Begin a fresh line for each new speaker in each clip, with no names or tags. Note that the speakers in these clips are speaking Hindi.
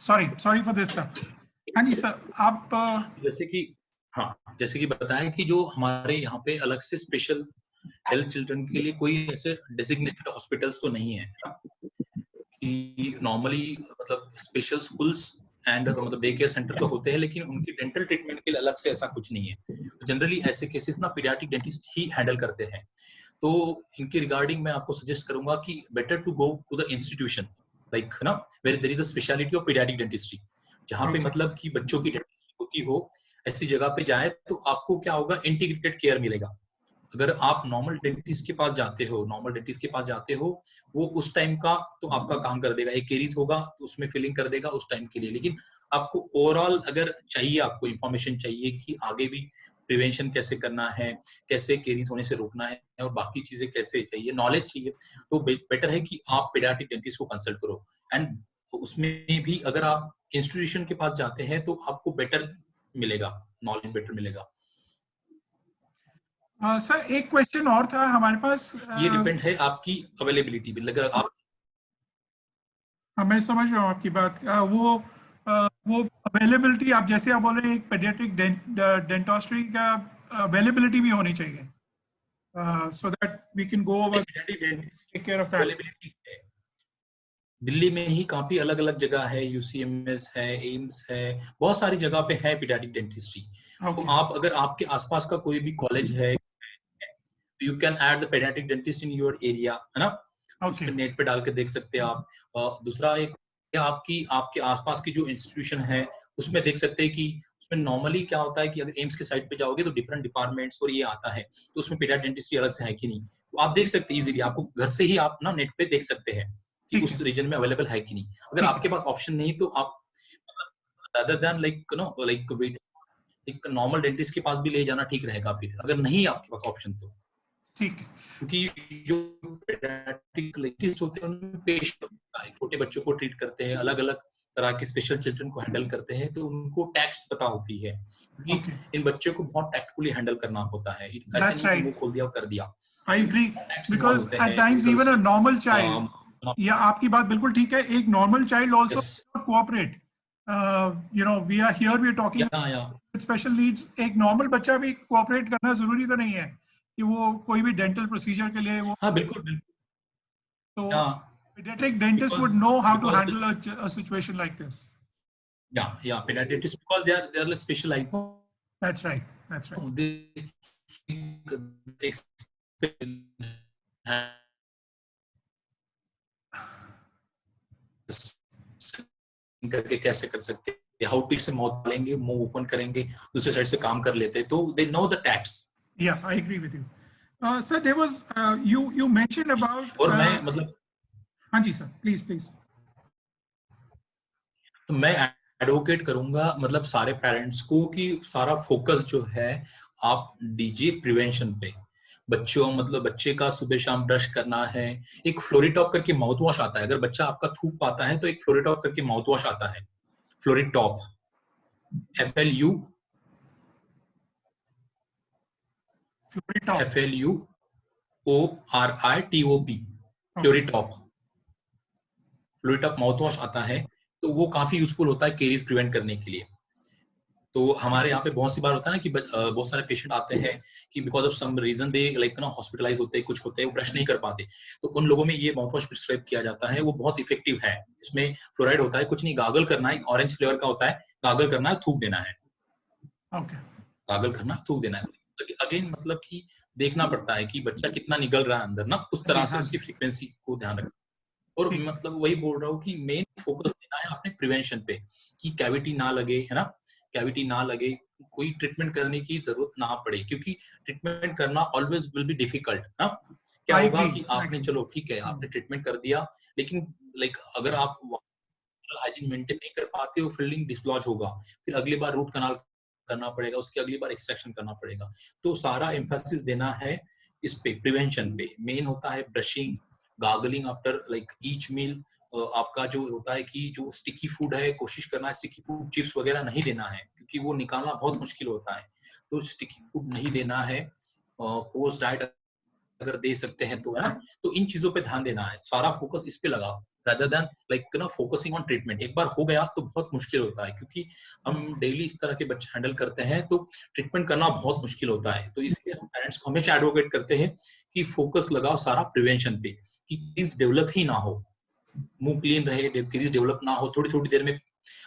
Sorry sorry for this sir. हाँ जी सर, आप
जैसे कि हाँ, जैसे कि बताया कि जो हमारे यहाँ पे अलग से स्पेशल हेल्थ चिल्ड्रन के लिए कोई ऐसे डेजिग्नेटेड हॉस्पिटल्स तो नहीं है ना, कि नॉर्मली मतलब स्पेशल स्कूल्स एंड मतलब डे केयर सेंटर तो होते हैं, लेकिन उनकी डेंटल ट्रीटमेंट के लिए अलग से ऐसा कुछ नहीं है। जनरली ऐसे केसेस ना पीडियाट्रिक डेंटिस्ट ही हैंडल करते हैं। तो इनके रिगार्डिंग मैं आपको सजेस्ट करूंगा कि better to go to the institution like ना where there is a speciality of paediatric dentistry, जहाँ पे मतलब कि बच्चों की डेंटिस्ट्री होती हो, ऐसी जगह पे जाए तो आपको क्या होगा, इंटीग्रेटेड केयर मिलेगा। अगर आप नॉर्मल डेंटिस्ट के पास जाते हो, वो उस टाइम का तो आपका काम कर देगा, एक केरीज होगा तो उसमें फिलिंग कर देगा उस टाइम के लिए, लेकिन आपको ओवरऑल अगर चाहिए, आपको इंफॉर्मेशन चाहिए कि आगे भी प्रिवेंशन कैसे करना है, कैसे केरीज होने से रोकना है और बाकी चीजें कैसे चाहिए, नॉलेज चाहिए, तो बेटर है कि आप पीडियाट्रिक डेंटिस्ट को कंसल्ट करो। एंड उसमें भी अगर आप इंस्टीट्यूशन के पास जाते हैं तो आपको बेटर मिलेगा, नॉलेज बेटर मिलेगा।
सर एक क्वेश्चन और था हमारे पास।
ये डिपेंड है आपकी अवेलेबिलिटी पे। अगर आप
मैं समझ रहा हूँ आपकी बात। वो अवेलेबिलिटी, आप जैसे आप बोल रहे हैं, एक पेडियाट्रिक डेंटोस्ट्री का अवेलेबिलिटी भी होनी चाहिए, so that we can go over take care of that.
Availability है, दिल्ली में ही काफी अलग अलग जगह है, यूसीएमएस है, एम्स है, बहुत सारी जगह पे है पीडियाट्रिक डेंटिस्ट्री। तो आप अगर आपके आसपास का कोई भी कॉलेज है, you can add the paediatric dentist in your area, है ना, उस पे नेट पे डाल के देख सकते हैं आप। दूसरा एक आपकी आपके आसपास की जो इंस्टीट्यूशन है उसमें देख सकते हैं कि उसमें नॉर्मली क्या होता है कि अगर एम्स के साइड पे जाओगे तो डिफरेंट डिपार्टमेंट्स और ये आता है, तो उसमें पीडियाट्रिक डेंटिस्ट्री अलग से है कि नहीं, तो आप देख सकते हैं इजीली, आपको घर से ही आप ना नेट पे देख सकते हैं कि उस रीजन में अवेलेबल है कि नहीं। अगर आपके पास ऑप्शन नहीं तो आप अदर देन लाइक वेट, एक नॉर्मल डेंटिस्ट के पास भी ले जाना ठीक रहेगा फिर, अगर नहीं आपके पास ऑप्शन तो।
ठीक है,
क्योंकि जो पेडियाट्रिक डेंटिस्ट होते हैं उनमें पेशेंट होता है, छोटे बच्चों को ट्रीट करते हैं, अलग अलग तरह के स्पेशल चिल्ड्रन को हैंडल करते हैं, तो उनको टैक्ट्स पता होती है, क्योंकि इन बच्चों को बहुत टैक्टफुली हैंडल करना होता है, ऐसे नहीं कि मुंह खोल दिया और कर दिया।
I agree,
tacts involve
because
होते
एट
हैं,
times
physical
even a normal child, या आपकी बात बिल्कुल ठीक है, एक normal child also cooperate. You know, we are here, we are talking special needs. एक नॉर्मल बच्चा भी कोऑपरेट करना जरूरी तो नहीं है कि वो कोई भी डेंटल प्रोसीजर के लिए वो।
हाँ बिल्कुल बिल्कुल,
तो pediatric dentist would know how to handle a situation like this.
Yeah, pediatricians, because they are specialized.
That's right. That's right.
करके कैसे कर सकते हैं, हाउ टू से माउथ डालेंगे, मुंह ओपन करेंगे, दूसरे साइड से काम कर लेते हैं, तो they know the tax.
Yeah, I agree with you. Sir, there was you mentioned about
और मैं मतलब
हाँ जी सर, प्लीज।
तो मैं एडवोकेट करूंगा मतलब सारे पेरेंट्स को कि सारा फोकस जो है आप दीजिए प्रिवेंशन पे। बच्चे का सुबह शाम ब्रश करना है, एक फ्लोरिटॉप करके माउथ वॉश आता है, अगर बच्चा आपका थूक पाता है तो एक फ्लोरिटॉप करके माउथ वॉश आता है, फ्लोरिटॉप, FLUORITOP, फ्लोरिटॉप माउथ वॉश आता है, तो वो काफी यूजफुल होता है केरीज प्रिवेंट करने के लिए। तो हमारे यहाँ पे बहुत सी बार होता है ना कि बहुत सारे पेशेंट आते हैं कि because of some reason they like ना हॉस्पिटलाइज होते हैं, कुछ होते हैं, वो ब्रश नहीं कर पाते, तो उन लोगों में ये माउथ वॉश प्रिस्क्राइब किया जाता है, वो बहुत इफेक्टिव है। इसमें फ्लोराइड होता है, कुछ नहीं, गागल करना है, ऑरेंज फ्लेवर का होता है, गागल करना है, थूक देना है, गागल करना, थूक देना है। अगेन मतलब कि देखना पड़ता है कि बच्चा कितना निगल रहा है अंदर ना, उस तरह से उसकी फ्रीक्वेंसी को ध्यान रखना। और मतलब वही बोल रहा हूँ कि मेन फोकस देना है अपने प्रिवेंशन पे, कि कैविटी ना लगे, है ना, कैविटी ना लगे, कोई ट्रीटमेंट करने की जरूरत ना पड़े, क्योंकि ट्रीटमेंट करना ऑलवेज विल बी डिफिकल्ट। हाँ, क्या होगा कि आपने चलो ठीक है आपने ट्रीटमेंट कर दिया, लेकिन लाइक अगर आप हाइजीन मेंटेन नहीं कर पाते हो, फिलिंग डिसलॉज होगा, फिर अगली बार रूट कनाल करना पड़ेगा, उसके अगली बार एक्सट्रैक्शन करना पड़ेगा। तो सारा एम्फेसिस देना है इस पे, प्रिवेंशन पे। मेन होता है brushing, gargling after like each meal. आपका जो होता है कि जो स्टिकी फूड है, कोशिश करना है स्टिकी फूड, चिप्स वगैरह नहीं देना है, क्योंकि वो निकालना बहुत मुश्किल होता है, तो स्टिकी फूड नहीं देना है। पोस्ट डाइट अगर दे सकते हैं तो, है ना? तो इन चीजों पे ध्यान देना है, सारा फोकस इस पे लगाओ rather than like focusing on treatment. एक बार हो गया तो बहुत मुश्किल होता है, क्योंकि हम डेली इस तरह के बच्चे हैंडल करते हैं तो ट्रीटमेंट करना बहुत मुश्किल होता है। तो इसलिए हम पेरेंट्स को हमेशा एडवोकेट करते हैं कि फोकस लगाओ सारा प्रिवेंशन पे, कि चीज डेवलप ही ना हो, मुंह क्लीन रहे, क्रीज डेवलप ना हो। थोड़ी थोड़ी देर में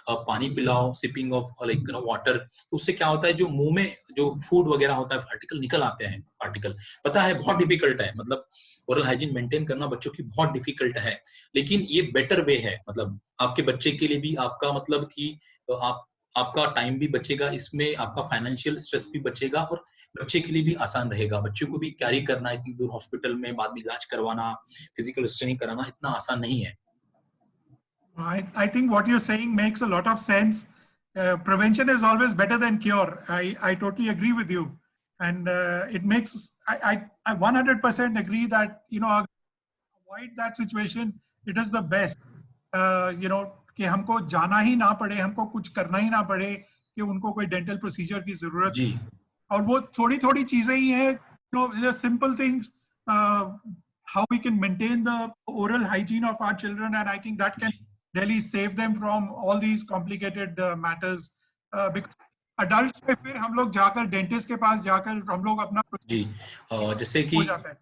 पानी पिलाओ, सिपिंग ऑफ लाइक वाटर, तो उससे क्या होता है जो मुंह में जो फूड वगैरह होता है पार्टिकल निकल आते हैं। पार्टिकल पता है बहुत डिफिकल्ट है, मतलब ओरल हाइजीन मेंटेन करना बच्चों की बहुत डिफिकल्ट है, लेकिन ये बेटर वे है, मतलब आपके बच्चे के लिए भी, आपका मतलब कि आपका टाइम भी बचेगा इसमें, आपका फाइनेंशियल स्ट्रेस भी बचेगा, और बच्चे के लिए भी आसान रहेगा। बच्चों को भी कैरी करना इतनी दूर हॉस्पिटल में, बाद में इलाज करवाना, फिजिकल स्ट्रेनिंग कराना इतना आसान नहीं है।
I think what you're saying makes a lot of sense. Prevention is always better than cure. I totally agree with you, and it makes I 100% agree that avoid that situation. It is the best. कि हमको जाना ही ना पड़े, हमको कुछ करना ही ना पड़े कि उनको कोई डेंटल प्रोसीजर की जरूरत
जी।
और वो थोड़ी थोड़ी चीजें ही हैं, simple things, how we can maintain the oral hygiene of our children, and I think that can really save them from all these complicated matters, because adults में फिर हम लोग जाकर डेंटिस्ट के पास जाकर हम लोग अपना
जी जैसे कि
हो जाता है,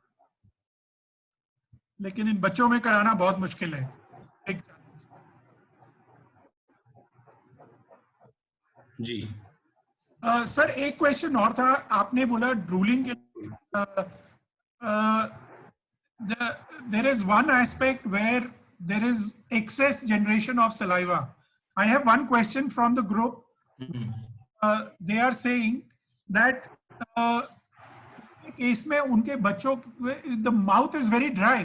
लेकिन इन बच्चों में कराना बहुत मुश्किल है।
जी
सर एक क्वेश्चन और था, आपने बोला ड्रूलिंग के there is one aspect where there is excess generation of saliva. I have one question from the group. They are saying that case में उनके बच्चों the mouth is very dry.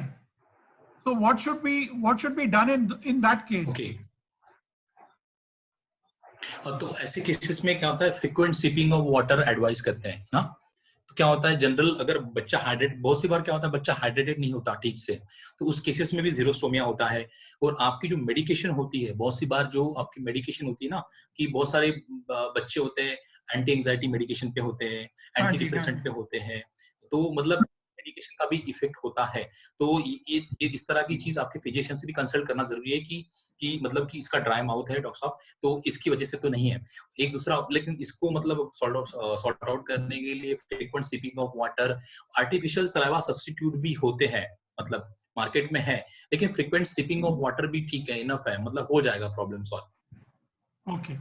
So what should be done in that case?
Okay. तो ऐसे केसेस में क्या होता है, frequent sipping of water advice करते हैं ना। तो क्या होता है जनरल, अगर बच्चा हाइड्रेट, बहुत सी बार क्या होता है बच्चा हाइड्रेटेड नहीं होता ठीक से, तो उस केसेस में भी जीरोस्टोमिया होता है। और आपकी जो मेडिकेशन होती है, बहुत सी बार जो आपकी मेडिकेशन होती है ना, कि बहुत सारे बच्चे होते हैं एंटी एंजाइटी मेडिकेशन पे होते हैं, एंटी डिप्रेसेंट पे होते हैं, तो मतलब मेडिकेशन का भी इफेक्ट होता है। तो ये इस तरह की चीज आपके फिजिशियन से भी कंसल्ट करना जरूरी है कि मतलब कि इसका ड्राई माउथ है डॉक्टर साहब, तो इसकी वजह से तो नहीं है। एक दूसरा, लेकिन इसको मतलब सॉर्ट आउट करने के लिए frequent sipping of water, artificial saliva substitute भी होते हैं, मतलब मार्केट में है, लेकिन फ्रीक्वेंट सिपिंग ऑफ वाटर भी ठीक है, इनफ है, मतलब हो जाएगा प्रॉब्लम सॉल्व।
ओके।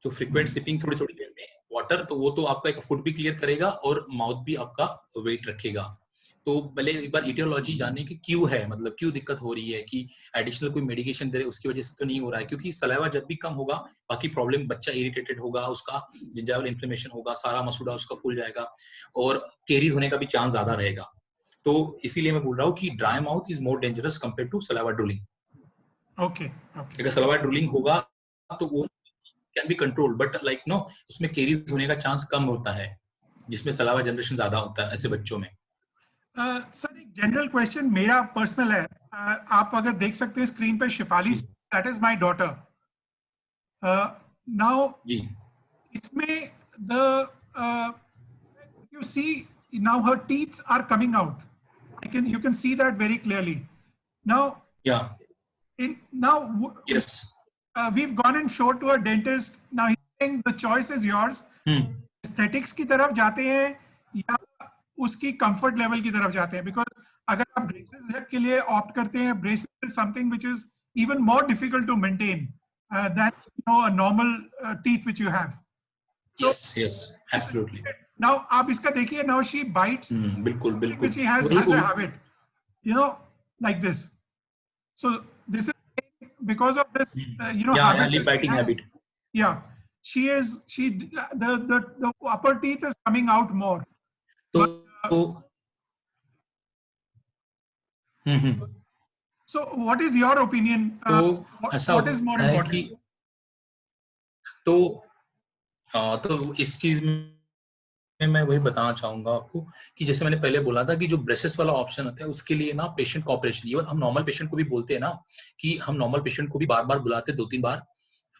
तो फ्रीक्वेंट सिपिंग थोड़ी थोड़ी देर में वाटर, तो वो तो आपका एक फूड भी क्लियर करेगा और माउथ भी आपका वेट रखेगा। तो पहले एक बार इटियोलॉजी जानने की क्यों है, मतलब क्यों दिक्कत हो रही है, कि एडिशनल कोई मेडिकेशन दे रहे उसकी वजह से तो नहीं हो रहा है, क्योंकि सलाइवा जब भी कम होगा बाकी प्रॉब्लम, बच्चा इरिटेटेड होगा, उसका जिंजाइवल इन्फ्लेमेशन होगा, सारा मसूड़ा उसका फूल जाएगा और कैरीज होने का भी चांस ज्यादा रहेगा। तो इसीलिए मैं बोल रहा हूँ कि dry mouth is more dangerous compare to saliva drooling.
Okay.
अगर सलाइवा ड्रूलिंग होगा तो वो can be control, but like no, उसमें कैरीज होने का चांस कम होता है, जिसमें सलाइवा जनरेशन ज्यादा होता है ऐसे बच्चों में।
सर एक जनरल क्वेश्चन मेरा पर्सनल है, आप अगर देख सकते हैं स्क्रीन पे Shifali, that is my daughter. Now इसमें the you see now her teeth are coming out, you can see that very clearly now. Now
yes,
we've gone and showed to a dentist. Now he's saying the choice is yours. Aesthetics की तरफ जाते हैं या उसकी कंफर्ट लेवल की तरफ जाते हैं, बिकॉज अगर आप ब्रेसेस के लिए ऑप्ट करते हैं, braces is something which is even more difficult to maintain than a normal teeth which you have.
yes absolutely।
Now आप इसका देखिए, नाउ शी बाइट्स,
बिल्कुल बिल्कुल,
which she has as a habit, like this. So this is because of this habit,
lip biting habit.
Yeah, the upper teeth is coming out more. So what is your opinion? What is more important?
तो इस चीज में मैं वही बताना चाहूंगा आपको कि जैसे मैंने पहले बोला था कि जो ब्रेसेस वाला ऑप्शन होता है उसके लिए ना पेशेंट कोऑपरेशन, इवन हम नॉर्मल पेशेंट को भी बोलते हैं ना, कि हम नॉर्मल पेशेंट को भी बार बार बुलाते 2-3 बार,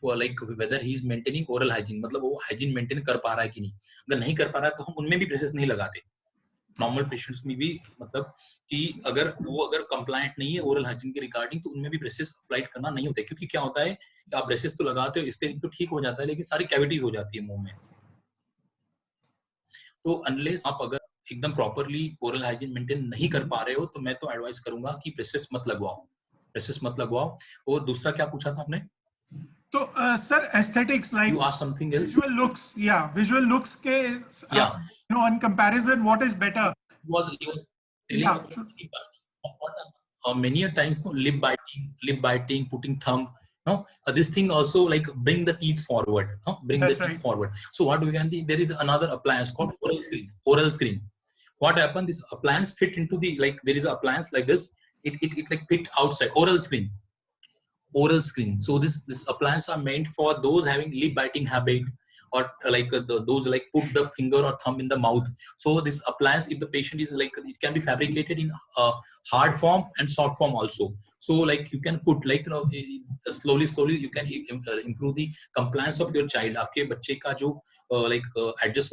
like whether he is maintaining oral hygiene, मतलब वो हाइजीन मेंटेन कर पा रहा है कि नहीं। अगर नहीं कर पा रहा है तो हम उनमें भी ब्रेसेस नहीं लगाते, नॉर्मल पेशेंट्स में भी मतलब कि अगर कंप्लायंट नहीं है ओरल हाइजीन के रिगार्डिंग, तो उनमें भी ब्रेसेस अप्लाई करना नहीं होता है, क्योंकि क्या होता है कि आप ब्रेसेस तो लगाते हो, इससे तो ठीक हो जाता है, लेकिन सारी कैविटीज हो जाती है मुंह में। तो अनलेस आप अगर एकदम प्रॉपरली ओरल हाइजीन मेंटेन नहीं कर पा रहे हो, तो मैं तो एडवाइस करूंगा कि ब्रेसेस मत लगवाओ। और दूसरा क्या पूछा था आपने?
तो sir aesthetics like
you ask something else?
Visual looks के
या
you know in comparison what is better?
he was telling about many a times, no, lip biting, putting thumb, no, this thing also like bring the teeth forward, no,
That's right.
forward. So what we can do, there is another appliance called oral screen. What happened, this appliance fit into the, like there is an appliance like this, it like fit outside. Oral screen. So this appliance are meant for those having lip biting habit, or like those like put the finger or thumb in the mouth. So this appliance, if the patient is like, it can be fabricated in hard form and soft form also. So like you can put like, you know, slowly you can improve the compliance of your child. आपके बच्चे का जो like adjust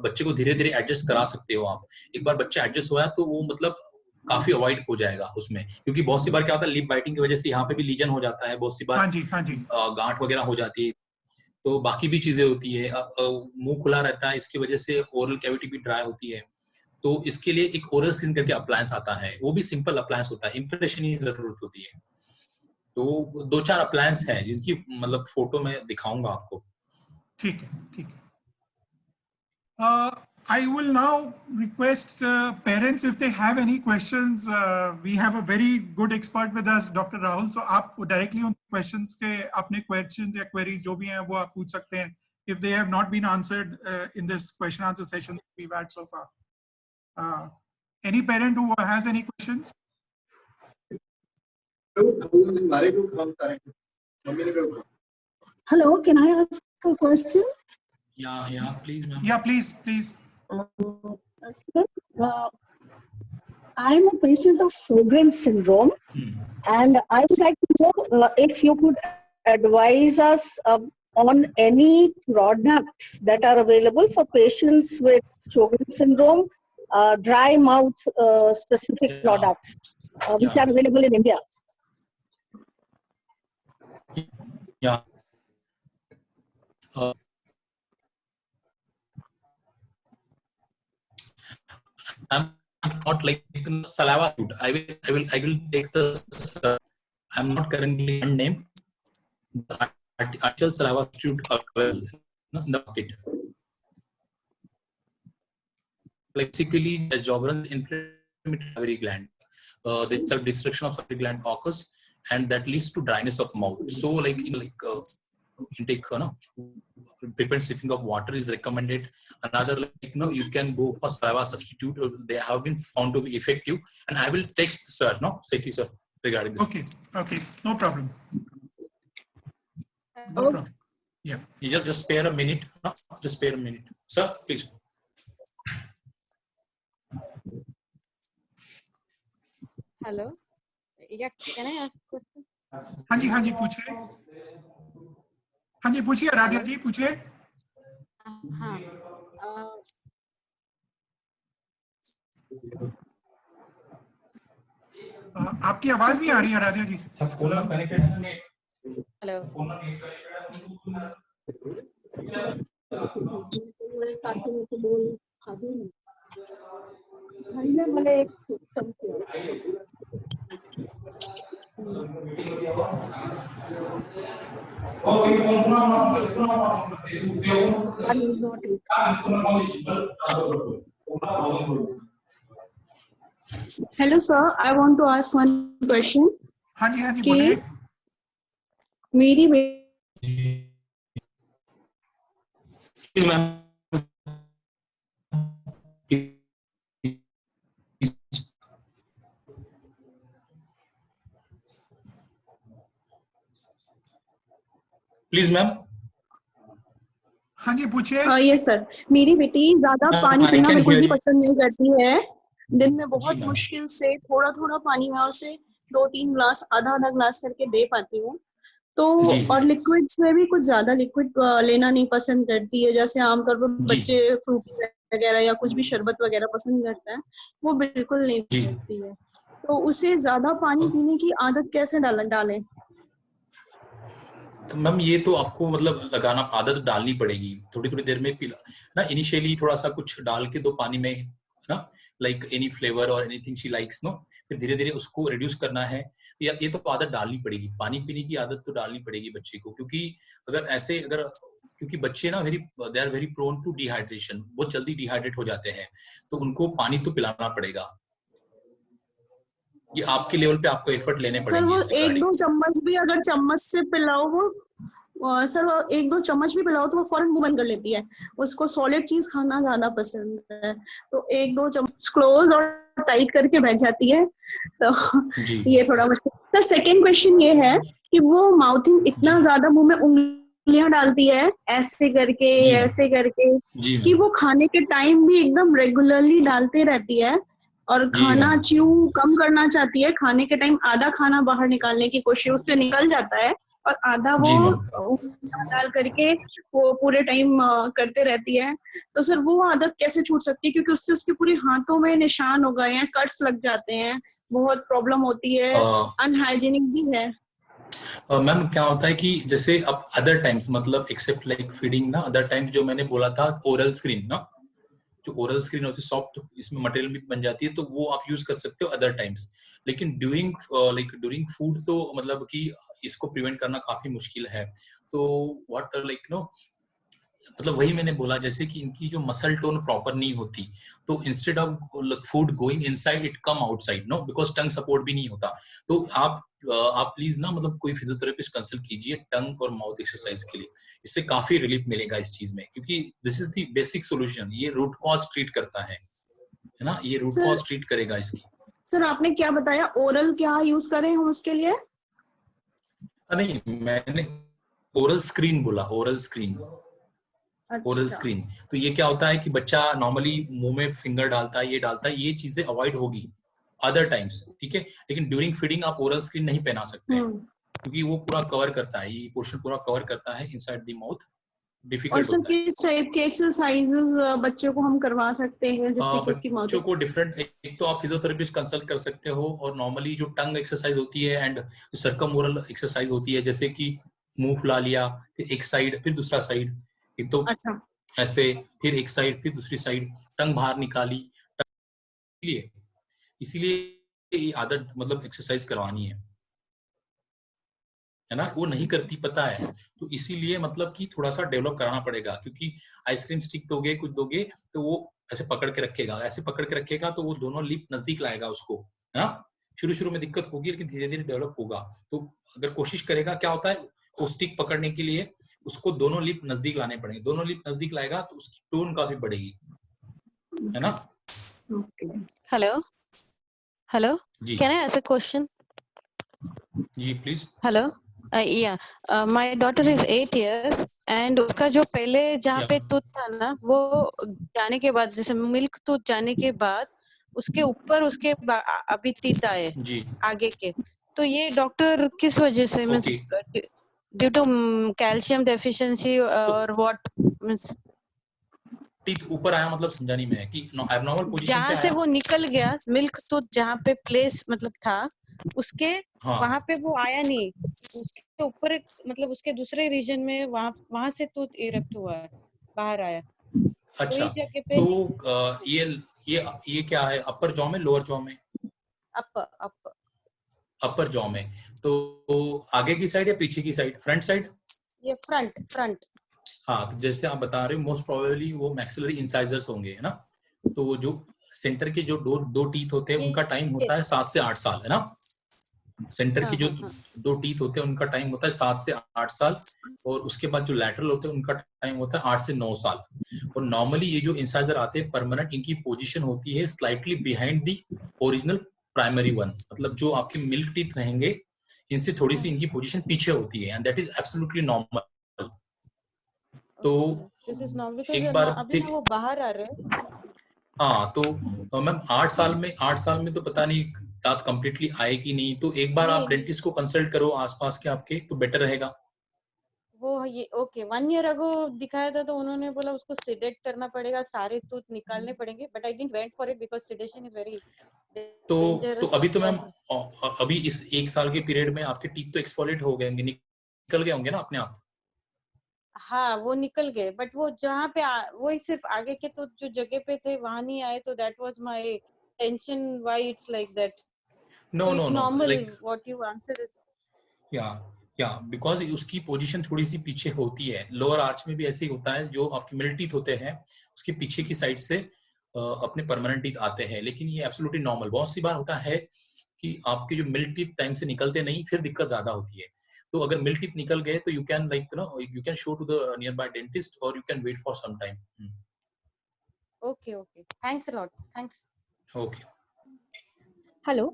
बच्चे को धीरे धीरे एडजस्ट करा सकते हो आप। एक बार बच्चा एडजस्ट हुआ तो वो मतलब काफी अवॉइड हो जाएगा उसमें, क्योंकि बहुत सी बार क्या होता है, लिप बाइटिंग की वजह से यहाँ पे भी लीजन हो जाता है, बहुत सी बार
हाँ जी, हाँ जी।
गांठ वगैरह हो जाती है, तो बाकी भी चीजें होती है, मुंह खुला रहता है, इसकी वजह से ओरल कैविटी भी ड्राई होती है। तो इसके लिए एक ओरल स्क्रीन करके अप्लायंस आता है, वो भी सिंपल अप्लायंस होता है, इंप्रेशन की जरूरत होती है। तो 2-4 अप्लायंस है जिसकी मतलब फोटो में दिखाऊंगा आपको।
ठीक है। I will now request parents if they have any questions. We have a very good expert with us, Dr. Rahul. So आप directly उन questions के अपने questions या queries जो भी हैं वो आप पूछ सकते हैं, if they have not been answered in this question answer session we've had so far. Any parent who has any questions?
Hello, can I ask a question?
Yeah, please, ma'am.
Yeah, please.
Sir, I'm a patient of Sjogren's syndrome, and I would like to know if you could advise us on any products that are available for patients with Sjogren's syndrome, dry mouth specific products, which are available in India.
Yeah. I'm not like saliva. I will take the. I'm not currently unnamed. The artificial saliva substitute available in the market. Basically, the Sjogren's inflammatory gland, the self-destruction of salivary gland occurs, and that leads to dryness of mouth. So, like intake, frequent sipping of water is recommended. Another, like, you can go for saliva substitute. They have been found to be effective, and I will text sir, Sethi sir, regarding this.
Okay, no problem. No problem. Yeah.
You just spare a minute. Just spare a minute, sir, please.
Hello. Yeah, can I ask a question?
हाँ जी पूछिए। हाँ जी पूछिए, राधिया जी पूछिए।
हाँ।
आपकी आवाज नहीं आ रही है राधिया जी।
Hello sir, I want to ask one question.
हाँ जी बोलिए।
मेरी
प्लीज मैम।
हाँ जी पूछिए।
ये सर, मेरी बेटी ज्यादा पानी पीना बिल्कुल भी पसंद नहीं करती है। दिन में बहुत मुश्किल से थोड़ा पानी मैं उसे 2-3 ग्लास, आधा ग्लास करके दे पाती हूँ। तो और लिक्विड्स में भी कुछ ज्यादा लिक्विड लेना नहीं पसंद करती है, जैसे आमतौर पर बच्चे फ्रूटी वगैरह या कुछ भी शरबत वगैरह पसंद करता है, वो बिल्कुल नहीं पीती है। तो उसे ज्यादा पानी पीने की आदत कैसे डालें?
तो मैम ये तो आपको मतलब लगाना, आदत डालनी पड़ेगी, थोड़ी थोड़ी देर में पिला ना। इनिशियली थोड़ा सा कुछ डाल के दो पानी में ना, लाइक एनी फ्लेवर और एनीथिंग शी लाइक्स नो, फिर धीरे धीरे उसको रिड्यूस करना है। ये तो आदत डालनी पड़ेगी, पानी पीने की आदत तो डालनी पड़ेगी बच्चे को, क्योंकि क्योंकि बच्चे ना they are very prone to dehydration, बहुत जल्दी डिहाइड्रेट हो जाते हैं, तो उनको पानी तो पिलाना पड़ेगा। ये आपके लेवल पे आपको एफर्ट लेने पड़ेंगे।
सर वो 1-2 चम्मच भी अगर चम्मच से पिलाओ सर 1-2 चम्मच भी पिलाओ तो वो फौरन मुंह बंद कर लेती है, उसको सॉलिड चीज खाना ज्यादा पसंद है, तो 1-2 चम्मच क्लोज और टाइट करके बैठ जाती है, तो ये थोड़ा मुश्किल। सर सेकंड क्वेश्चन ये है कि वो माउथिंग इतना ज्यादा मुंह में उंगलियां डालती है ऐसे करके कि वो खाने के टाइम भी एकदम रेगुलरली डालते रहती है, और खाना च्यू कम करना चाहती है, खाने के टाइम आधा खाना बाहर निकालने की कोशिश, उससे निकल जाता है और आधा वो डाल करके वो पूरे टाइम करते रहती है। तो सर वो आदत कैसे छूट सकती है, क्योंकि उससे उसके पूरे हाथों में निशान हो गए हैं, कट्स लग जाते हैं, बहुत प्रॉब्लम होती है, अनहाइजीनिक भी है।
मैम क्या होता है कि जैसे अब अदर टाइम्स मतलब एक्सेप्ट लाइक फीडिंग ना, अदर टाइम्स जो मैंने बोला था ओरल स्क्रीन ना, जो ओरल स्क्रीन होती है सॉफ्ट, इसमें मटेरियल भी बन जाती है, तो वो आप यूज कर सकते हो अदर टाइम्स। लेकिन ड्यूरिंग फूड तो मतलब कि इसको प्रिवेंट करना काफी मुश्किल है। तो व्हाट मतलब वही मैंने बोला, जैसे कि इनकी जो मसल टोन प्रॉपर नहीं होती, तो instead of food going inside it come outside no, because tongue support भी नहीं होता। तो आप प्लीज ना मतलब कोई फिजियोथेरेपिस्ट कंसल्ट कीजिए टंग और माउथ एक्सरसाइज के लिए, इससे काफी रिलीफ मिलेगा इस चीज में, क्योंकि this is the basic solution. ये रूट कॉज ट्रीट करता है ना, ये रूट कॉज ट्रीट करेगा इसकी।
सर आपने क्या बताया, ओरल क्या यूज करें हम उसके लिए?
नहीं, मैंने ओरल स्क्रीन बोला, ओरल स्क्रीन। ओरल स्क्रीन, तो ये क्या होता है कि बच्चा नॉर्मली मुंह में फिंगर डालता है, ये डालता है, ये चीजें अवॉइड होगी अदर टाइम्स, ठीक है। लेकिन ड्यूरिंग फीडिंग आप ओरल स्क्रीन नहीं पहना सकते हैं, क्योंकि वो पूरा कवर करता है, ये पोर्शन पूरा कवर करता है इनसाइड द माउथ, डिफिकल्ट होता है।
किस टाइप के एक्सरसाइजेस बच्चों को हम करवा सकते हैं जिससे कि उसकी माउथ?
बच्चों को डिफरेंट, एक तो आप फिजियोथेरेपिस्ट कंसल्ट कर सकते हो, और नॉर्मली जो टंग एक्सरसाइज होती है एंड सर्कमओरल एक्सरसाइज होती है, जैसे कि मुंह फुला लिया, फिर एक साइड फिर दूसरा साइड, एक तो ऐसे, फिर एक साइड फिर दूसरी साइड, टंग बाहर निकाली, इसीलिए ये आदत मतलब एक्सरसाइज करवानी है ना, वो नहीं करती पता है, तो इसीलिए मतलब कि थोड़ा सा डेवलप कराना पड़ेगा, क्योंकि आइसक्रीम स्टिक दोगे कुछ दोगे तो वो ऐसे पकड़ के रखेगा, तो वो दोनों लिप नजदीक लाएगा उसको, है ना। शुरू में दिक्कत होगी, लेकिन धीरे धीरे डेवलप होगा। तो अगर कोशिश करेगा, क्या होता है, वो स्टिक पकड़ने के लिए उसको दोनों लिप नजदीक लाने पड़ेंगे, दोनों लिप नजदीक लाएगा तो उसकी टोन काफी बढ़ेगी, है ना।
Hello, can I ask a question?
जी please.
Hello. My daughter is 8 years and उसका जो पहले जहाँ पे टूथ था ना, वो जाने के बाद, जैसे मिल्क टूथ जाने के बाद उसके ऊपर उसके अभी टीथ आए आगे के, तो ये डॉक्टर किस वजह से, means due to calcium deficiency और व्हाट, मींस
टीथ ऊपर आया मतलब समझा नहीं मैं, कि एब्नॉर्मल पोजीशन पे आया,
जहाँ से वो निकल गया मिल्क टूथ जहाँ पे प्लेस मतलब था उसके, वहां पे वो आया नहीं, उसके ऊपर मतलब उसके दूसरे रीजन में वहां से टूथ इरेक्ट हुआ है, बाहर आया।
अच्छा, तो ये क्या है, अपर जॉ में, लोअर जॉ में? अपर जॉ में, तो आगे की साइड या पीछे की साइड, फ्रंट साइड?
ये फ्रंट।
हाँ, जैसे आप बता रहे हो, मोस्ट प्रोबेबली वो मैक्सिलरी इंसाइजर्स होंगे, है ना। तो जो सेंटर के जो दो टीथ होते हैं उनका टाइम होता है 7 से 8 साल, है ना। सेंटर के जो दो टीथ होते हैं उनका टाइम होता है 7 से 8 साल, और उसके बाद जो लैटरल होते हैं उनका टाइम होता है 8 से 9 साल। और नॉर्मली ये जो इंसाइजर आते हैं परमानेंट, इनकी पोजीशन होती है slightly behind the original primary one, मतलब जो आपके मिल्क टीथ रहेंगे इनसे थोड़ी सी इनकी पोजीशन पीछे होती है, and that is absolutely normal. तो एक बार फिर
वो बाहर आ रहे हैं।
हाँ, तो मैम 8 साल में तो पता नहीं दांत कंप्लीटली आए कि नहीं, तो एक बार आप डेंटिस्ट को कंसल्ट करो आसपास के आपके, तो बेटर रहेगा।
वो ये ओके 1 ईयर अगो दिखाया था, तो उन्होंने बोला उसको सिडेट करना पड़ेगा, सारे टूथ निकालने पड़ेंगे, but I didn't went for it because sedation is very
तो
डेंजरस
अभी तो मैम
फॉर
अभी इस 1 साल के पीरियड में आपके टीथ तो एक्सफोलिएट हो गए होंगे, निकल गए होंगे ना अपने आप?
हाँ वो निकल गए, बट वो जहाँ पे वो सिर्फ आगे के तो जो जगह पे थे वहां नहीं आए, तो that was my tension why it's like that.
No
So
no
it's
no,
normal.
Like
What you answered is
या या बिकॉज उसकी पोजीशन थोड़ी सी पीछे होती है, लोअर आर्च में भी ऐसे ही होता है, जो आपके मिडिल टीथ होते हैं उसके पीछे की साइड से अपने परमानेंट टीथ आते हैं, लेकिन ये एब्सोल्युटली नॉर्मल। बहुत सी बार होता है कि आपके जो मिडिल टीथ टाइम से निकलते नहीं, फिर दिक्कत ज्यादा होती है। तो अगर मिडिल टीथ निकल गए तो you can like you can show to the nearby dentist और you can wait for some time.
okay. Okay. Thanks a lot. Thanks.
Okay
Hello.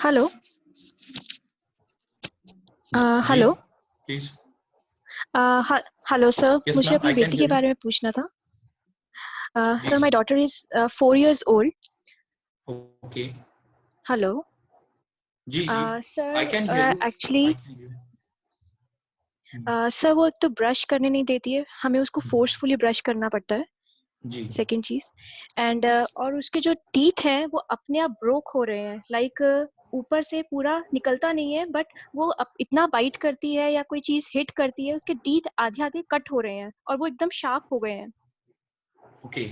Hello.
जी
Hello.
Please.
Hello, sir.
Yes,
मुझे
ma'am,
अपनी
I can
बेटी
hear
के
you.
बारे में पूछना था.
जी
Sir, my daughter is 4 years old.
Okay
Hello.
जी जी
Sir,
I can hear you,
actually,
I can hear
sir वो एक तो ब्रश करने नहीं देती है, हमें उसको फोर्सफुली ब्रश करना पड़ता है.
जी
सेकेंड चीज, एंड और उसके जो टीथ हैं वो अपने आप ब्रोक हो रहे हैं, लाइक ऊपर से पूरा निकलता नहीं है, बट वो इतना बाइट करती है या कोई चीज हिट करती है, उसके टीथ आधे आधे कट हो रहे हैं और वो एकदम शार्प हो गए हैं.
Okay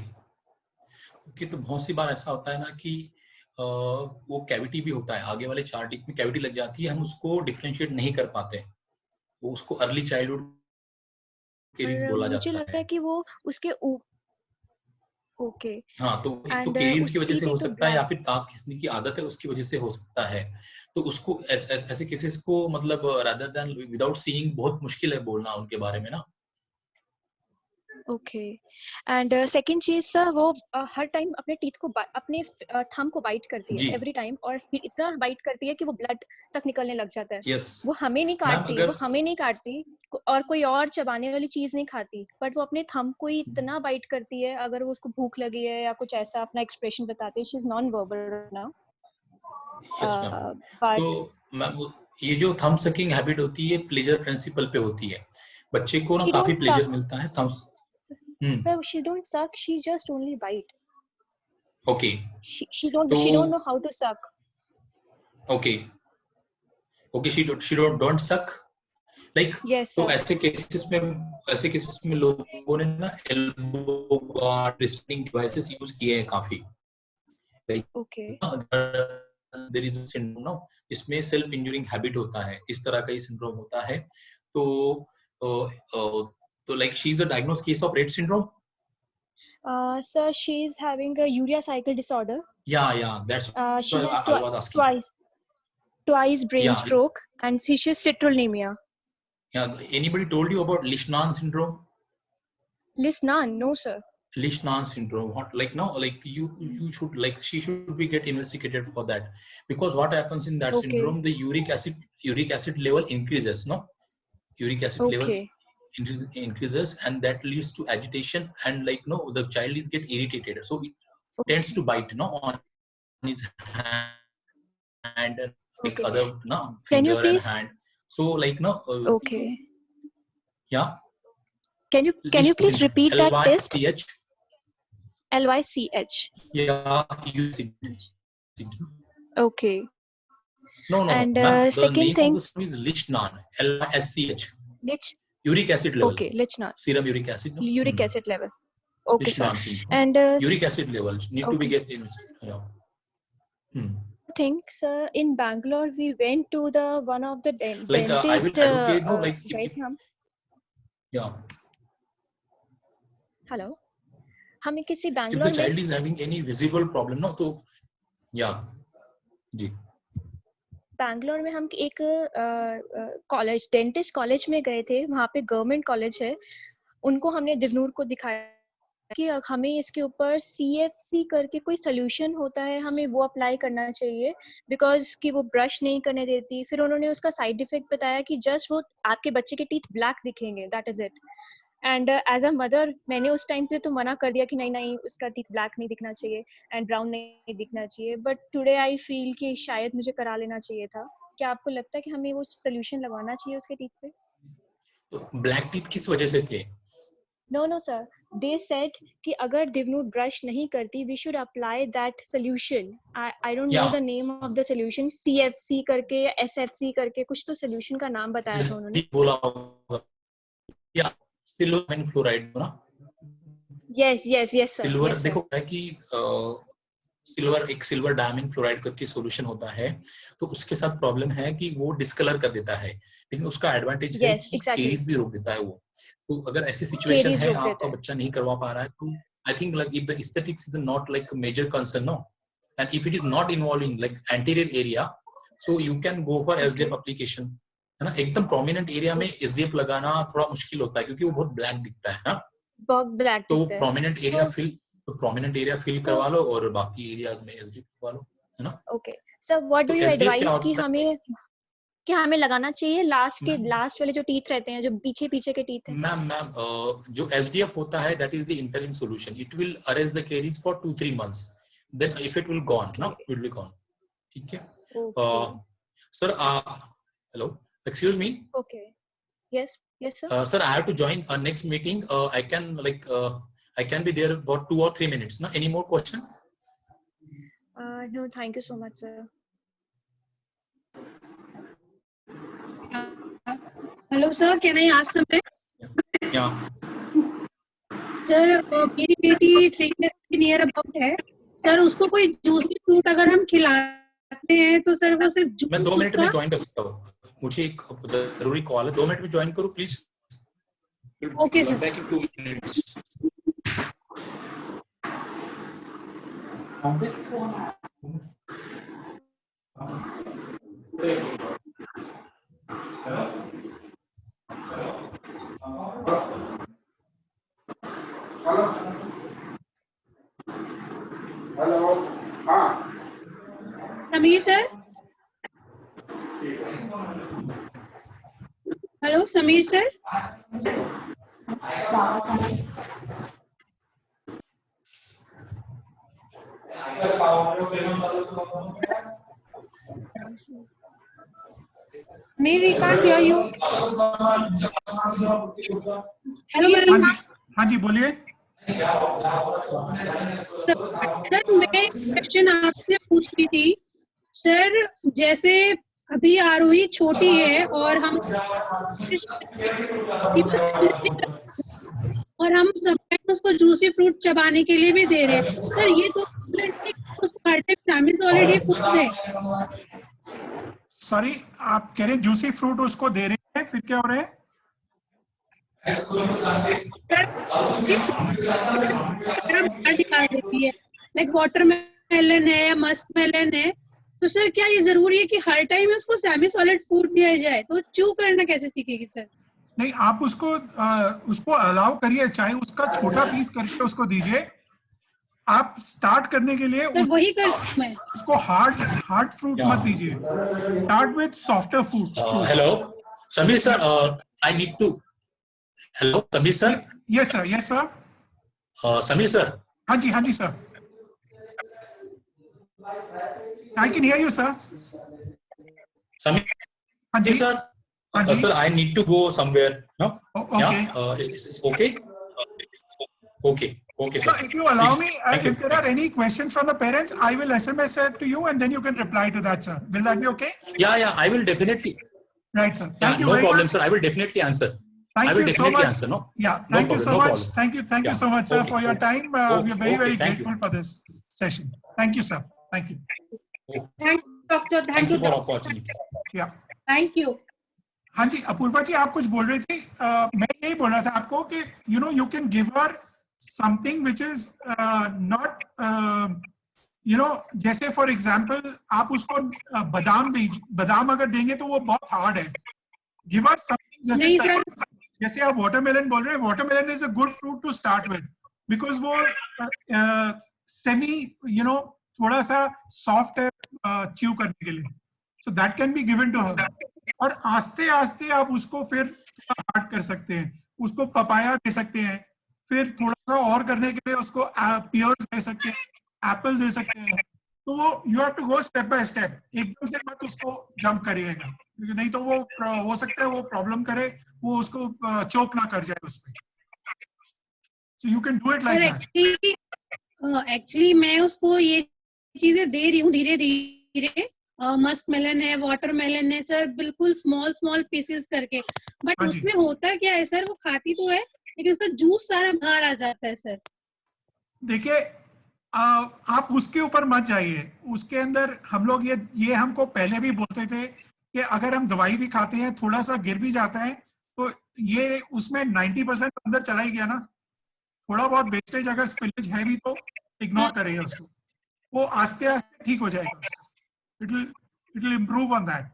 okay. तो बहुत सी बार ऐसा होता है ना कि वो कैविटी भी होता है, आगे वाले 4 टीथ में कैविटी लग जाती है, हम उसको डिफरेंशिएट नहीं कर पाते, वो उसको अर्ली चाइल्डहुड केरीज
और
बोला
मुझे
जाता
लगता
है।
है कि वो उसके ओके.
हाँ, तो एक तो
एंड
केरीज की
उसके
वजह से
टीथ
हो
एक तो
सकता है, या
ब्लैक.
फिर दांत खिसने की आदत है उसकी वजह से हो सकता है। तो उसको ऐसे केसेस को मतलब रादर देन विदाउट सीइंग बहुत मुश्किल है बोलना उनके बारे में ना।
ओके. एंड सेकंड चीज सर, वो हर टाइम अपने टीथ को अपने थंब को बाइट करती है
जी
एवरी टाइम, और इतना बाइट करती है कि वो ब्लड तक निकलने लग जाता है.
यस
वो हमें नहीं
मैम,
काटती,
अगर
वो हमें नहीं काटती और कोई और चबाने वाली चीज नहीं खाती, बट वो अपने थंब को ही इतना बाइट करती है. अगर वो उसको भूख लगी है या कुछ ऐसा अपना एक्सप्रेशन बताती है, she is non verbal now.
Yes ma'am,
but
तो मैम ये जो थंब सकिंग हैबिट होती है प्लेजर प्रिंसिपल पे होती है, बच्चे को ना
शी
काफी
डोंट
प्लेजर
सक.
मिलता है thumbs.
Sir she don't suck, she just only bite.
Okay
She
तो
don't know how to suck.
Okay okay she don't suck like.
Yes,
तो
sir.
ऐसे केसेस में लोगों ने ना elbow guard restraining devices use किए हैं काफी, like
Okay.
There is a syndrome ना, इसमें सेल्फ इंजूरिंग हैबिट होता है, इस तरह का ही सिंड्रोम होता है। तो तो like she is a diagnosed case of Rett syndrome.
Sir, she's having a urea cycle disorder.
या that's
She has
I was asking.
twice brain
या
stroke, and she's citrullinemia.
या anybody told you about Lesch Nyhan syndrome?
Lisnan, no, sir.
Leishman syndrome, what like no, like you should like she should be get investigated for that, because what happens in that
Okay.
syndrome, the uric acid level increases, no, uric acid level
Okay.
increases, and that leads to agitation, and like no, the child is get irritated, so it tends to bite no on his hand and like
Okay.
other no
Can you
finger and
please?
hand, so like no
Okay.
yeah.
Can you
Leishman
please
syndrome,
repeat that test?
LYCH.
LYCH.
Yeah, you see.
Okay.
No,
And
ma'am, the
second
name
thing,
of the song is Lichnan, LYSCH.
Lich.
Uric acid level.
Okay, Lichnan.
Serum uric acid. No?
Uric acid level. Okay, sir.
Lichnan syndrome.
And
Uric acid levels need to be
okay.
get investigated. Yeah.
I think, sir, in Bangalore we went to the one of the
Like I
dentist.
will advocate no like
Right, हम.
yeah.
Hello. हमें किसी
If the
बैंगलोर में
child is having any visible problem, no, तो yeah, जी.
बैंगलोर में हम एक कॉलेज, डेंटिस्ट कॉलेज में गए थे. वहाँ पे गवर्नमेंट कॉलेज है. उनको हमने दिवनूर को दिखाया कि हमें इसके ऊपर CFC करके कोई सोल्यूशन होता है, हमें वो अप्लाई करना चाहिए, बिकॉज कि वो ब्रश नहीं करने देती. फिर उन्होंने उसका साइड इफेक्ट बताया कि जस्ट वो आपके बच्चे के टीथ ब्लैक दिखेंगे, that is it. And as a mother मैंने उस टाइम पे तो मना कर दिया कि नहीं नहीं, उसका टीथ ब्लैक नहीं दिखना चाहिए एंड ब्राउन नहीं दिखना चाहिए. बट टुडे आई फील कि शायद मुझे करा लेना चाहिए था. क्या आपको लगता है कि हमें वो सोल्यूशन लगवाना चाहिए उसके टीथ पे?
तो ब्लैक टीथ किस वजह से थे?
No, sir. They said कि अगर दिवनूर ब्रश नहीं करती, we should apply that solution. I don't know
Yeah.
the name of the solution. CFC करके या SFC करके कुछ तो solution का नाम बताया था उन्होंने.
बोला होगा या सिल्वर फ्लोराइड ना?
Yes, sir.
Silver
Yes, sir.
देखो क्या है कि सिल्वर डायमंड फ्लोराइड करके सॉल्यूशन होता है, तो उसके साथ प्रॉब्लम है कि वो डिस्कलर कर देता है, लेकिन उसका एडवांटेज है
Yes,
कि
exactly.
केरीज भी रोक देता है वो। तो अगर ऐसी सिचुएशन
Caries
है
रोक
आपका
देता है.
बच्चा नहीं करवा पा रहा है, तो I think like if the aesthetics is not like major concern no, and if it is not involving like anterior area, so you can go for SDF application, है ना। एकदम प्रोमिनेंट एरिया में एसडीएफ लगाना थोड़ा मुश्किल होता है क्योंकि वो बहुत ब्लैक दिखता है ना,
बहुत ब्लैक
तो
दिखता है.
प्रोमिनेंट एरिया फिल करवा लो और बाकी एरियाज में एसडीएफ करवा लो, है ना।
Okay. Sir, what do
तो
you
एसडीएफ क्या
advise
होता
कि हमें लगाना चाहिए
है
लास्ट वाले जो टीथ रहते हैं, जो पीछे के टीथ हैं?
मैम जो एसडीएफ होता है that is the interim solution, it will arrest the caries for 2-3 months, then if it will gone ना, इट विल बी गॉन, ठीक है। Sir hello, excuse me.
Okay. Yes, sir.
Sir, I have to join next meeting. I can be there for 2 or 3 minutes. Na, any more question?
No, thank you so much, sir.
Hello, sir. Can I ask something?
Yeah.
Sir, मेरी बेटी 3 years near about है. सर उसको कोई जूसी फ्रूट अगर हम खिलाते हैं तो सर वो सिर्फ जूस,
मैं 2 मिनट में ज्वाइन कर सकता हूँ, मुझे एक जरूरी कॉल है, 2 मिनट में ज्वाइन करो please.
Okay sir.
Back in 2 minutes।
Hello, हाँ
Sameer sir. Hello Sameer sir. Maybe we can't hear you. Hello,
हाँ जी बोलिए।
सर मैं क्वेश्चन आपसे पूछ रही थी सर, जैसे अभी आरोही छोटी है और हम समटाइम उसको जूसी फ्रूट चबाने के लिए भी दे रहे हैं सर, ये तो उसको हर टाइम सेमी-सॉलिड फूड है।
सॉरी, आप कह रहे हैं जूसी फ्रूट उसको दे रहे हैं, फिर क्या हो रहा है? दिखा देती है, लाइक वाटरमेलन है या मस्कमेलन है, तो सर क्या ये जरूरी है कि हर टाइम उसको सेमी सॉलिड फूड दिया जाए? तो च्यू करना कैसे सीखेगी सर? नहीं, आप उसको अलाउ करिए, चाहे उसका छोटा पीस करके उसको दीजिए। आप स्टार्ट करने के लिए
वही करती मैं,
उसको हार्ड फ्रूट मत दीजिए, start with softer food.
Hello Sameer sir, I need to, hello Sameer sir.
Yes sir.
Sameer sir.
हाँ जी sir, I can hear you sir.
Sameer.
हाँ जी
sir. Sir, I need to go somewhere. No?
Okay.
Yeah. Is okay? Okay.
So, if you allow me, if there are any questions from the parents, I will SMS it to you, and then you can reply to that, sir. Will that be okay?
Yeah. I will definitely.
Right, sir. Thank you
no
very
problem,
much.
sir. I will definitely answer.
Thank
I will
you
definitely
so much.
answer. No.
Yeah. Thank you so much. Thank you
Yeah.
so much, sir, for your time. We are very
thank
grateful for this session. Thank you, sir. Thank you.
Thank you, doctor.
Thank you for opportunity.
Yeah.
Thank you.
हाँ जी, अपूर्वा जी आप कुछ बोल रहे थे। मैं यही बोल रहा था आपको कि you can give her something which is not जैसे फॉर एग्जांपल आप उसको बादाम अगर देंगे तो वो बहुत हार्ड है। गिव हर समथिंग जैसे आप वाटरमेलन बोल रहे हैं, watermelon is a good fruit to start with because वो सेमी थोड़ा सा सॉफ्ट है च्यू करने के लिए, so that can be given to her. और आस्ते आस्ते आप उसको फिर हार्ड कर सकते हैं, उसको पपाया दे सकते हैं, फिर थोड़ा सा और करने के लिए उसको पियर्स दे सकते हैं, एप्पल दे सकते हैं। तो वो you have to go step by step, एकदम से मत उसको जंप करिएगा, क्योंकि नहीं तो वो हो सकता है वो प्रॉब्लम करे, वो उसको चोक ना कर जाए उसमें। सो you can do it like that.
Actually मैं उसको ये चीजें दे रही हूँ धीरे धीरे, मस्क मेलन है, वाटरमेलन है सर, बिल्कुल स्मॉल स्मॉल पीसेस करके, बट
हाँ जी।
उसमें होता क्या है सर, वो खाती तो है लेकिन उसका जूस सारा बाहर आ जाता है सर।
देखिए आप उसके ऊपर मत जाइए, उसके अंदर हम लोग ये हमको पहले भी बोलते थे कि अगर हम दवाई भी खाते हैं थोड़ा सा गिर भी जाता है तो ये उसमें 90% अंदर चला ही गया ना, थोड़ा बहुत वेस्टेज अगर स्पिलेज है भी तो इग्नोर करिए उसको, वो आस्ते आस्ते ठीक हो जाएगा, it will improve on that.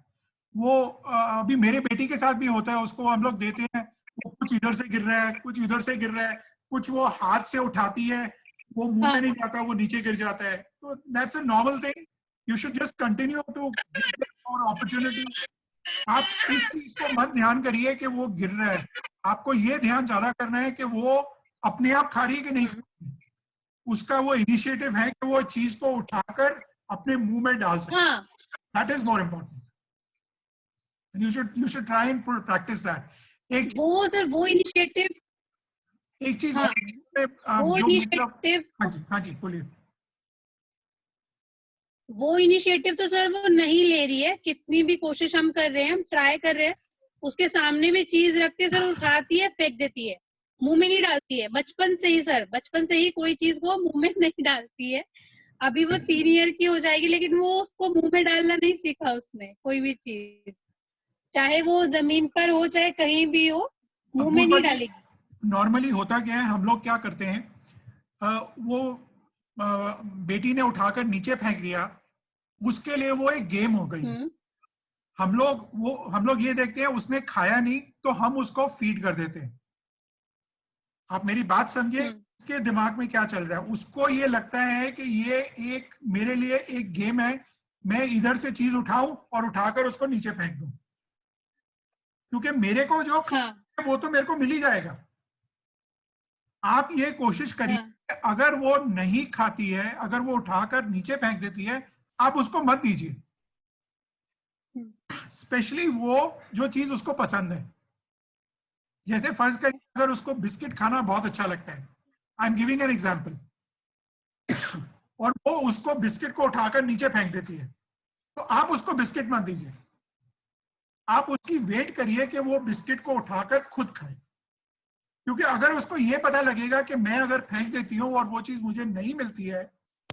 वो अभी मेरे बेटी के साथ भी होता है, उसको हम लोग देते हैं, वो कुछ इधर से गिर रहा है, कुछ इधर से गिर रहा है, कुछ वो हाथ से उठाती है, वो मुंह में नहीं जाता, वो नीचे गिर जाता है, तो that's a normal thing, you should just continue to give और अपॉर्चुनिटी। आप इस चीज को मत ध्यान करिए कि वो गिर रहा है, आपको ये ध्यान ज्यादा करना है कि वो अपने आप खा रही है कि नहीं खा रही है, उसका वो इनिशिएटिव है कि वो चीज को उठाकर अपने मुंह में डाल सके, that is more important, you should try and practice that। एक
वो सर वो इनिशिएटिव,
एक चीज
हाँ, वो
जो
इनिशिएटिव,
हाँ जी बोलिए।
वो इनिशिएटिव तो सर वो नहीं ले रही है, कितनी भी कोशिश हम कर रहे हैं, हम ट्राई कर रहे हैं, उसके सामने में चीज रखते सर उठाती है फेंक देती है, मुंह में नहीं डालती है, बचपन से ही सर, बचपन से ही कोई चीज को मुंह में नहीं डालती है। अभी वो 3 ईयर की हो जाएगी लेकिन वो उसको मुंह में डालना नहीं सीखा उसने, कोई भी चीज चाहे वो जमीन पर हो चाहे कहीं भी हो, मुंह में नहीं डालेगी।
नॉर्मली होता क्या है, हम लोग क्या करते हैं, वो बेटी ने उठाकर नीचे फेंक दिया, उसके लिए वो एक गेम हो गई। हम लोग ये देखते हैं उसने खाया नहीं तो हम उसको फीड कर देते हैं। आप मेरी बात समझे, उसके दिमाग में क्या चल रहा है, उसको ये लगता है कि ये एक मेरे लिए एक गेम है, मैं इधर से चीज उठाऊं और उठाकर उसको नीचे फेंक दूं, क्योंकि मेरे को जो वो तो मेरे को मिल ही जाएगा। आप ये कोशिश करिए, अगर वो नहीं खाती है, अगर वो उठाकर नीचे फेंक देती है, आप उसको मत दीजिए, स्पेशली वो जो चीज उसको पसंद है। जैसे फर्ज करिए अगर उसको बिस्किट खाना बहुत अच्छा लगता है, I am giving an example, और वो उसको बिस्किट को उठाकर नीचे फेंक देती है, तो आप उसको बिस्किट मत दीजिए, आप उसकी वेट करिए कि वो बिस्किट को उठाकर खुद खाए, क्योंकि अगर उसको ये पता लगेगा कि मैं अगर फेंक देती हूँ और वो चीज मुझे नहीं मिलती है,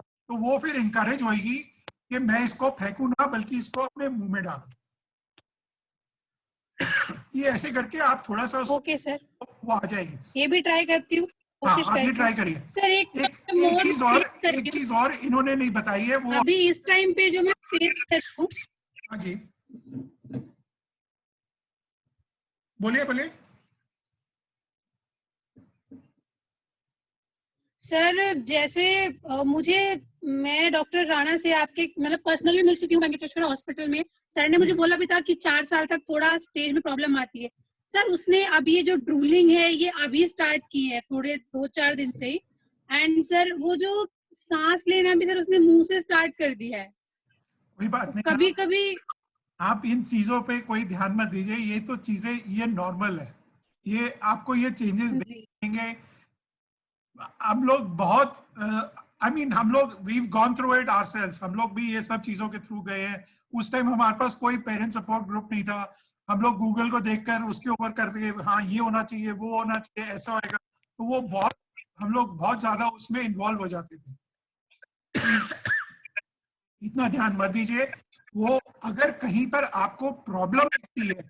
तो वो फिर इंकरेज होगी कि मैं इसको फेंकू ना बल्कि इसको अपने मुंह में डालूं। ये ऐसे करके आप थोड़ा सा
ओके सर,
वो आ जाएगी।
ये भी ट्राई करती हूँ, कोशिश
आप ये
करती
ट्राई
हूँ
करिए।
सर।
एक चीज और इन्होंने नहीं बताई है, वो
अभी इस टाइम पे जो मैं फेस कर रही हूँ।
हाँ जी बोलिए बोलिए।
सर जैसे मुझे, मैं डॉक्टर राणा से आपके मतलब पर्सनली मिल चुकी हूँ वेंकटेश्वर हॉस्पिटल में। सर ने मुझे बोला भी था कि 4 साल तक थोड़ा स्टेज में प्रॉब्लम आती है। सर उसने अभी ये जो ड्रूलिंग है ये अभी स्टार्ट की है, थोड़े 2-4 दिन से ही। एंड सर वो जो सांस लेना भी सर उसने मुंह से स्टार्ट कर दिया है।
कोई बात नहीं,
कभी कभी
आप इन चीजों पे कोई ध्यान मत दीजिए, ये तो चीजें ये नॉर्मल है, ये आपको ये चेंजेस देंगे। हम लोग बहुत हम लोग we've gone through it ourselves, हम लोग भी ये सब चीजों के थ्रू गए हैं। उस टाइम हमारे पास कोई पेरेंट सपोर्ट ग्रुप नहीं था, हम लोग गूगल को देखकर उसके ऊपर करते, हाँ ये होना चाहिए, वो होना चाहिए, ऐसा होएगा, तो वो बहुत हम लोग बहुत ज्यादा उसमें इन्वॉल्व हो जाते थे। इतना ध्यान मत दीजिए, वो अगर कहीं पर आपको प्रॉब्लम दिखती है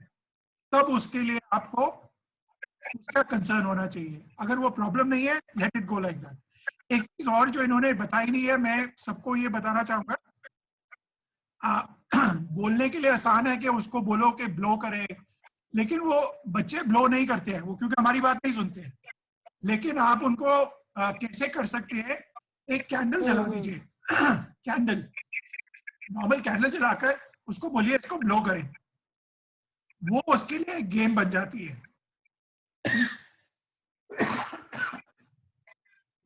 तब उसके लिए आपको उसका कंसर्न होना चाहिए, अगर वो प्रॉब्लम नहीं है let it go like that. एक चीज और जो इन्होंने बताई नहीं है, मैं सबको ये बताना चाहूंगा, बोलने के लिए आसान है कि उसको बोलो कि ब्लो करे, लेकिन वो बच्चे ब्लो नहीं करते हैं, वो क्योंकि हमारी बात नहीं सुनते हैं। लेकिन आप उनको कैसे कर सकते हैं, एक कैंडल जला दीजिए, कैंडल, नॉर्मल कैंडल जलाकर उसको बोलिए इसको ब्लो करें, वो उसके लिए एक गेम बन जाती है,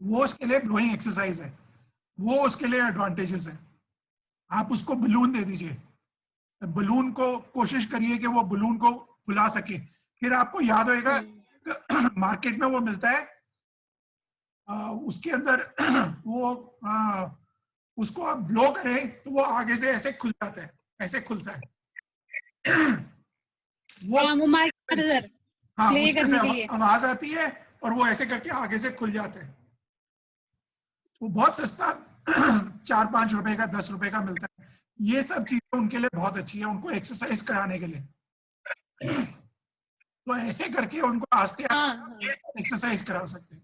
वो उसके लिए ब्लोइंग एक्सरसाइज है, वो उसके लिए एडवांटेजेस है। आप उसको बलून दे दीजिए, बलून को कोशिश करिए कि वो बलून को फुला सके। फिर आपको याद होएगा मार्केट में वो मिलता है, उसके अंदर वो उसको आप ब्लो करें तो वो आगे से ऐसे खुल जाता है, ऐसे खुलता है।
वो मार्केट सर
हाँ,
प्ले
उसमें
करने
से
के लिए।
आवाज आती है और वो ऐसे करके आगे से खुल जाता है। वो बहुत सस्ता 4-5 रुपए का, 10 रुपए का मिलता है। ये सब चीजें उनके लिए बहुत अच्छी है, उनको एक्सरसाइज कराने के लिए। तो ऐसे करके उनको आस्ते आस्ते एक्सरसाइज करा सकते हैं।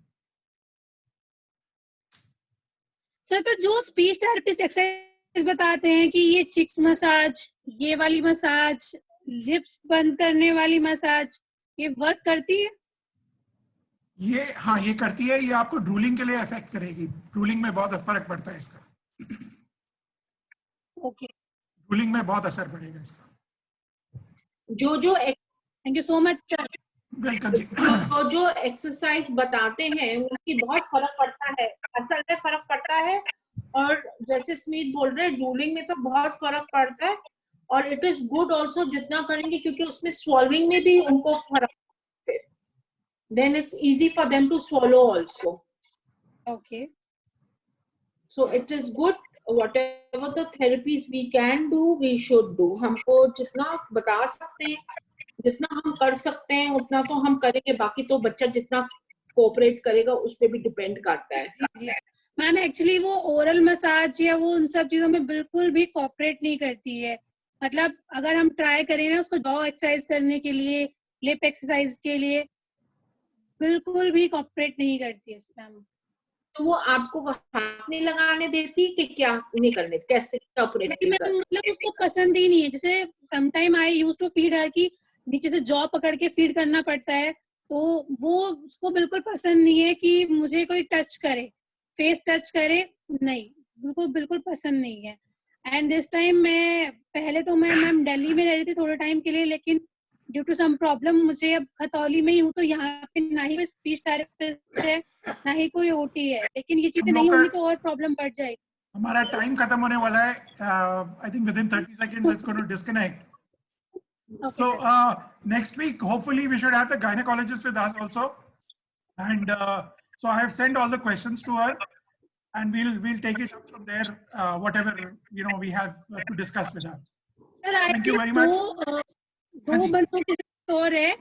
सर तो जो स्पीच थेरेपिस्ट एक्सरसाइज बताते हैं कि ये चिक्स मसाज, ये वाली मसाज, लिप्स बंद करने वाली मसाज, ये वर्क करती है?
ये हाँ, ये करती है। ये आपको ड्रूलिंग के लिए इफेक्ट करेगी, ड्रूलिंग में बहुत फर्क पड़ता है इसका।
ओके,
ड्रूलिंग में बहुत असर पड़ेगा इसका।
जो
thank you so much sir.
Welcome जी।
जो एक्सरसाइज बताते हैं उनकी बहुत फर्क पड़ता है, असल में फर्क पड़ता है। और जैसे स्मिथ बोल रहे हैं, ड्रूलिंग में तो बहुत फर्क पड़ता है। और इट इज गुड ऑल्सो जितना करेंगे, क्योंकि उसमें स्वॉल्विंग में भी उनको फर्क है। Then it's easy for them to swallow also.
Okay,
so it is good, whatever the therapies we can do we should do. हमको जितना बता सकते हैं, जितना हम कर सकते हैं उतना तो हम करेंगे, बाकी तो बच्चा जितना कोऑपरेट करेगा उस पर भी डिपेंड करता है।
मैम एक्चुअली वो ओरल मसाज या वो उन सब चीजों में बिल्कुल भी कोऑपरेट नहीं करती है। मतलब अगर हम ट्राई करें ना उसको जॉ एक्सरसाइज करने के लिए, लिप एक्सरसाइज के लिए, बिल्कुल भी कोऑपरेट नहीं करती है मैम।
तो वो आपको हाथ नहीं लगाने देती कि क्या नहीं करने, कैसे कोऑपरेट करती?
मतलब उसको पसंद ही नहीं है। जैसे sometime I used to feed her की नीचे से जॉ पकड़ के फीड करना पड़ता है, तो वो उसको बिल्कुल पसंद नहीं है कि मुझे कोई टच करे, फेस टच करे, नहीं, उनको बिल्कुल पसंद नहीं है। एंड दिस टाइम मैं पहले तो मैं मैम दिल्ली में रह रही थी थोड़े टाइम के लिए, लेकिन ड्यू टू सम प्रॉब्लम मुझे अब खतौली में ही हूँ, तो यहाँ पे ना ही कोई स्पीच थेरेपिस्ट है ना ही कोई ओटी है। लेकिन ये चीजें नहीं होंगी तो और प्रॉब्लम बढ़ जाएगी।
हमारा टाइम खत्म होने वाला है। I think with in 30 seconds it's going to disconnect.
Okay,
so
next week hopefully we should have the gynecologist with us also, and so I have sent all the questions to her, and we'll take it up from there, whatever we have to discuss with her.
Sir,
Thank you very much.
दो बंदों की जरूरत और है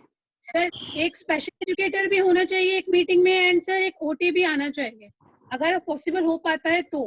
सर, एक स्पेशल एजुकेटर भी होना चाहिए एक मीटिंग में, एंड सर एक ओटी भी आना चाहिए, अगर पॉसिबल हो पाता है तो।